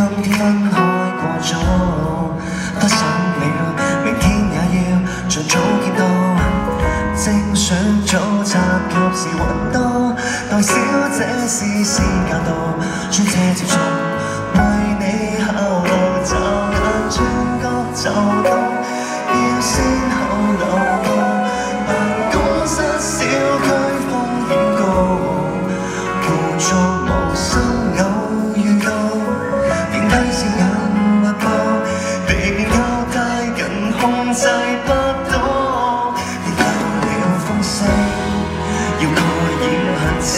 今天分開過咗，不想了，明天也要盡早見到。正想早插腳時雲多，待小姐事先教導，專車接送，為你考慮驟眼轉角就到，要先後流過辦公室小區風險高，故作無心偶遇到，電梯線眼密布，避免靠太近控制不到，跌漏了風聲，要蓋掩痕跡，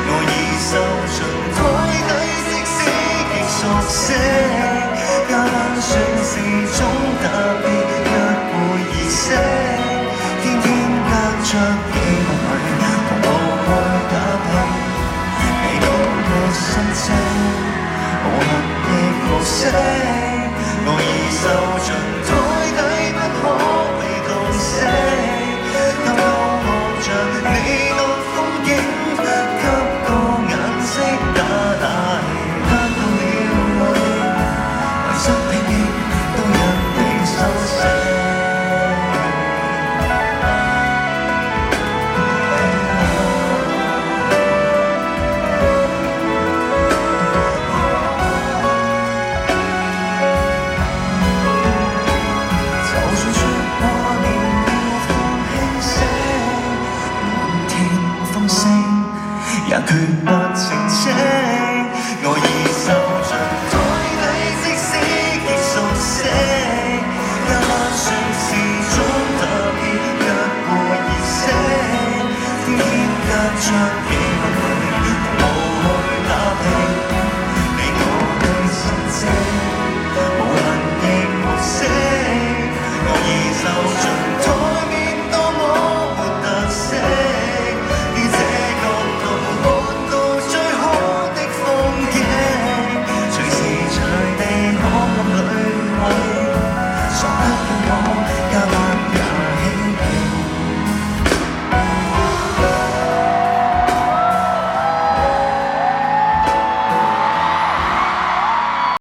我已受盡台底，即使極熟悉，加班算是種特別約會儀式，天天隔着幾百米，同步去打拼，未到過心聲，無痕亦無息，我已受盡台底，不可被洞悉，偷偷望着你個風景，給個眼色打大氣，得到了我應，為失拼勁都因你蘇醒。就算說過年要放輕聲，滿天風聲也決不澄清，我已受盡台底，即使極熟悉，加班算是種特別約會儀式，天天隔着幾